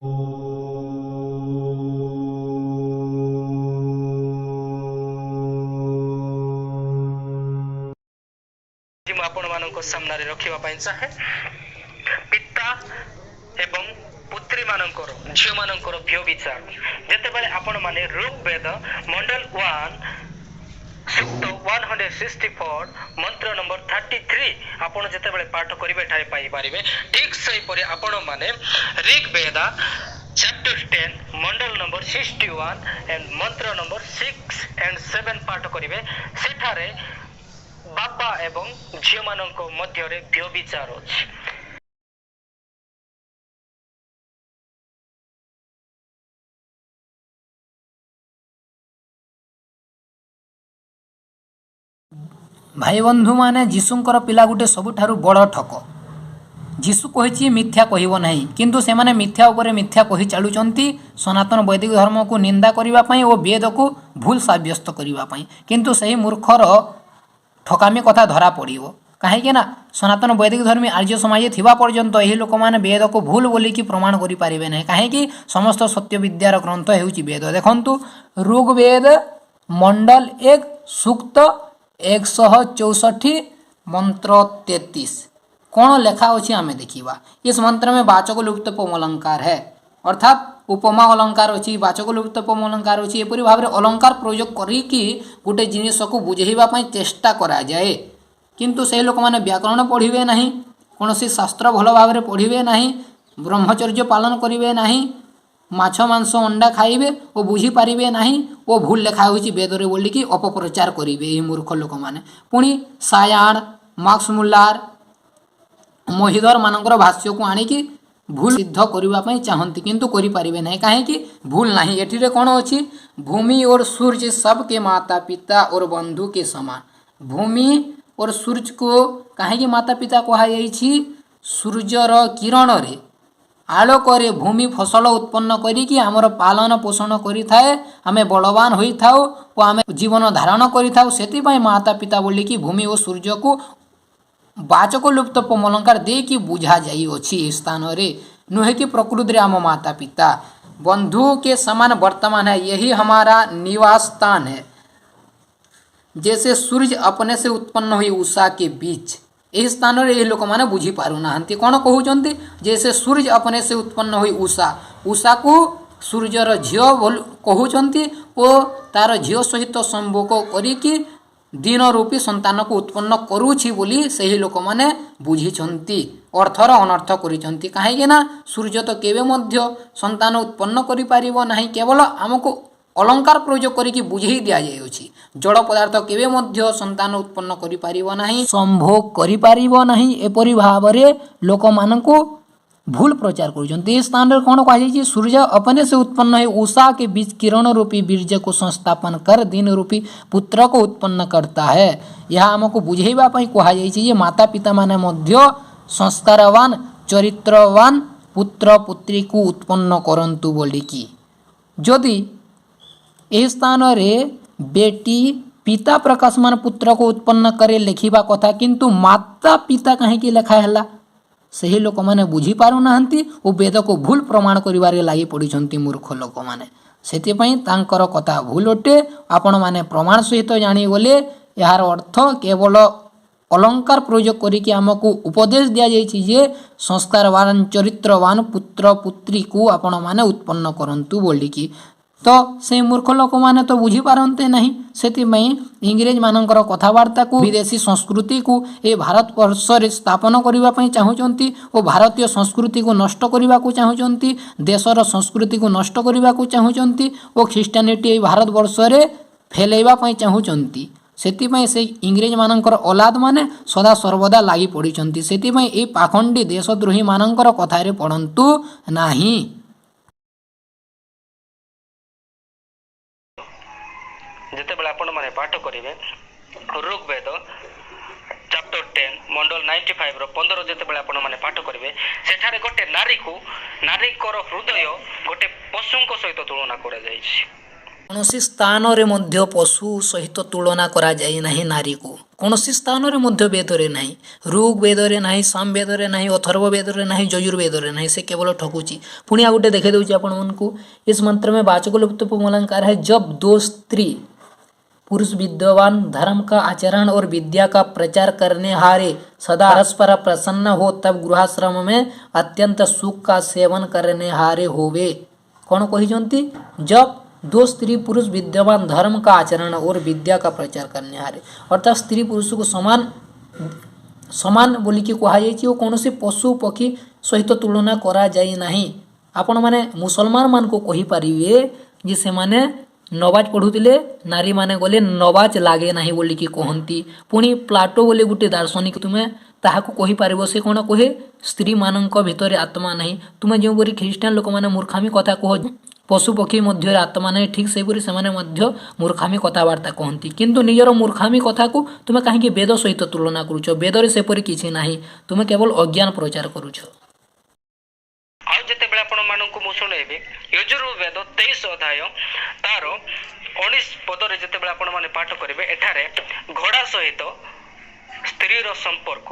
आपण मानक सामने रखा चाहे पिता एवं पुत्री मानकर झील मानकर व्यभिचार जितेबाला आपण माने ऋग्वेद मंडल 1 सूक्त 164 मंत्र नंबर 33 आपण जितेबाला पाठ करेंगे ठारे पाई पारिबे। ठीक सहीपरि आपण माने ऋग्वेद चैप्टर 10 मंडल नंबर 61 एंड मंत्र नंबर 6 एंड 7 पाठ करेंगे सेठारे बापा एवं झील मानक मध्य व्यभिचार अछि। भाई बंधु माने जीशुंकर पिला गुटे सबुठारु बड़ ठक। जीशु कही मिथ्या कहब नहीं किंतु से माने मिथ्या उपरे मिथ्या कही चलुचंती सनातन वैदिक धर्म को निंदा करिबा पई और वेद को भूल साब्यस्त करिबा पई किंतु सही मूर्खर ठकामी कथा धरा पड़िबो कहीं ना सनातन वैदिक धर्मी आर्य समाज थिबा पर्यंत यही लोक माने वेद को भूल बोलिकी प्रमाण करि पारिबे नहीं कहीं समस्त सत्य विद्यार ग्रंथ हेउची वेद। देखंतु ऋग्वेद मंडल 1 सूक्त 164 मंत्र 33 कौन लेखा अच्छी आम देखा। इस मंत्र में वाचक लुप्त अलंकार है अर्थात उपमा अलंकार अच्छी वाचक लुप्त अलंकार अच्छी एपरी भाव में अलंकार प्रयोग करी गोटे जिनिस को बुझेवाई चेष्टा करा जाए किंतु से लोक मैंने व्याकरण पढ़े ना कौन शास्त्र भल भाव में पढ़े ना ब्रह्मचर्य पालन करेंगे ना माछ मांस अंडा खाइबे और बुझी पारिबे नहीं वो भूल लेखा होची वेदरे बोलिकी अपप्रचार करेंगे ये मूर्ख लोक मैंने पुणी सायाण मार्क्स मुल्लार मोहिदर मानकर भाष्य को आनिकी भूल सिद्ध करने चाहती किंतु करि पारिबे नहीं कहीं भूल नहीं एठिरे कौन अच्छी भूमि और सूर्य सबके माता पिता और बंधु के समान। भूमि और सूर्य को कहीं माता पिता कहुई सूर्यर किरण रे आलोक भूमि फसल उत्पन्न करिकी आमर पालन पोषण करिथाए आमे बलवान होई थाउ और आमे जीवन धारण करिथाउ सेतिपई माता पिता बोलिकी भूमि और सूर्य को वाचक लुप्त अलंकार देकी बुझा जाइए स्थान रे नुहे कि प्रकृति आम माता पिता बंधु के समान वर्तमान है यही हमारा निवास स्थान है। जैसे सूर्य अपने से उत्पन्न हुई उषा के बीच यही स्थान रे ये लोक मैंने बुझी पारु नाहंती कौन कहउचंती जैसे सूर्य अपने से उत्पन्न हुई उषा उषा को सूर्यर झील कहउचंती और तार झील सहित संभोग करिकी दिन रूपी संतान को उत्पन्न करुछि बोली सही लोक माने बुझिछंती अर्थर अनर्थ करिछंती कहीं ना सूर्य तो केवे मध्य संतान उत्पन्न करि पारिबो नाही केवल आमको अलंकार प्रयोग करिकी बुझेई दिया जायछि जड़ पदार्थ केवे मध्य संतान उत्पन्न करि पारिबो नाही संभोग करि पारिबो नाही एपरि भावरे लोक माननको भूल प्रचार कर स्थान कौन कहुई सूर्य अपने से उत्पन्न है उषा के बीच किरण रूपी बीर्ज को संस्थापन कर दिन रूपी पुत्र को उत्पन्न करता है। यह आमको बुझेवाई कहुई माता पिता माने मध्य संस्कारवान चरित्रवान पुत्र पुत्री को उत्पन्न करंतु बोलिकी जदि यह स्थान रे बेटी पिता प्रकाशमान पुत्र को उत्पन्न करे लिखा कथा किंतु माता पिता कहीं लेखा है सही लोक मैंने बुझी पारु नाहंती और वेद को भूल प्रमाण करिवारे लागि पड़िछंती मूर्ख लोक मैंने सेतिपई तांकर कथा भूल अटे आपण माने प्रमाण सहित जानी गले यार अर्थ केवल अलंकार प्रयोग करिकी आमको उपदेश दिया जायछि जे संस्कारवान चरित्रवान पुत्र पुत्री को आपण माने उत्पन्न करंतु बोलिकी तो से मूर्ख लोक माने तो बुझी पारंते नहीं सेतिपई इंग्रेज मानकर कथबार्ता को विदेशी संस्कृति को ए भारत वर्ष रे स्थापन करिबा पई चाहुचंती और भारतीय संस्कृति को नष्ट करिबा को चाहुचंती देशर संस्कृति को नष्ट करिबा को चाहुचंती और ख्रिस्टियानिटी ए भारत वर्ष रे फैलेबा पई चाहुचंती सेतिपई से इंग्रेज मानकर औलाद माने सदा सर्वदा लागि पड़िचंती सेतिपई ए पाखंडी देशद्रोही मानकर कथा रे पड़ंतु नाही। जितेबाला आपण माने पाठ करेंगे ऋग्वेद चैप्टर 10 मंडल 95 रो 15 जितेबाला आपण माने पाठ करेंगे सेठारे गोटे नारी को नारीकर हृदय गोटे पशु सहित तुलना करा जायछि। कौन स्थान रे मध्य पशु सहित तुलना करा जाय नाही नारी को କୌଣସି ସ୍ଥାନରେ ମଧ୍ୟ ବେଦରେ ନାହିଁ। ଋଗ୍ ବେଦରେ ନାହିଁ, ସାମ ବେଦରେ ନାହିଁ, ଅଥର୍ବ ବେଦରେ ନାହିଁ, ଯଜୁର୍ବେଦରେ ନାହିଁ। ସେ କେବଳ ଠକୁଛି। ପୁଣି ଆଉ ଗୋଟେ ଦେଖାଇ ଦେଉଛି ଆପଣମାନଙ୍କୁ। इस मंत्र में वाचक लुप्त अलंकार है। जब दो स्त्री पुरुष विद्वान धर्म का आचरण और विद्या का प्रचार करने हारे सदा परस्पर प्रसन्न हो तब गृहाश्रम में अत्यंत सुख का सेवन करने हारे होवे। कौन कही? जब दो स्त्री पुरुष विद्यमान धर्म का आचरण और विद्या का प्रचार करने हारे, अर्थात स्त्री पुरुष को समान समान बोलिकी कहुଯାଇଛି ଓ କୌଣସି ପଶୁ ପକ୍ଷୀ ସହିତ ତୁଳନା କରାଯାଇ ନାହିଁ। ଆପଣମାନେ ମୁସଲମାନମାନଙ୍କୁ କହିପାରିବେ ଯେ ସେମାନେ ନମାଜ ପଢ଼ୁଥିଲେ, ନାରୀମାନେ ଗଲେ ନମାଜ ଲାଗେ ନାହିଁ ବୋଲିକି କହନ୍ତି। ପୁଣି ପ୍ଲାଟୋ ବୋଲି ଗୋଟେ ଦାର୍ଶନିକ ତୁମେ ତାହାକୁ କହିପାରିବ। ସେ କ'ଣ କହେ? ସ୍ତ୍ରୀମାନଙ୍କ ଭିତରେ ଆତ୍ମା ନାହିଁ। ତୁମେ ଯେଉଁପରି ଖ୍ରୀଷ୍ଟିଆନ ଲୋକମାନେ ମୂର୍ଖାମୀ କଥା କହ, ପଶୁପକ୍ଷୀ ମଧ୍ୟରେ ଆତ୍ମା ନାହିଁ, ଠିକ୍ ସେହିପରି ସେମାନେ ମଧ୍ୟ ମୂର୍ଖାମୀ କଥାବାର୍ତ୍ତା କହନ୍ତି। କିନ୍ତୁ ନିଜର ମୂର୍ଖାମୀ କଥାକୁ ତୁମେ କାହିଁକି ବେଦ ସହିତ ତୁଳନା କରୁଛ? ବେଦରେ ସେପରି କିଛି ନାହିଁ। ତୁମେ କେବଳ ଅଜ୍ଞାନ ପ୍ରଚାର କରୁଛ। ଆଉ ଯେତେବେଳେ ଆପଣମାନଙ୍କୁ ମୁଁ ଶୁଣେଇବି ଯଜୁର୍ବେଦ 23 ଅଧ୍ୟାୟ ତାର 19 ପଦରେ ଯେତେବେଳେ ଆପଣମାନେ ପାଠ କରିବେ, ଏଠାରେ ଘୋଡ଼ା ସହିତ ସ୍ତ୍ରୀର ସମ୍ପର୍କ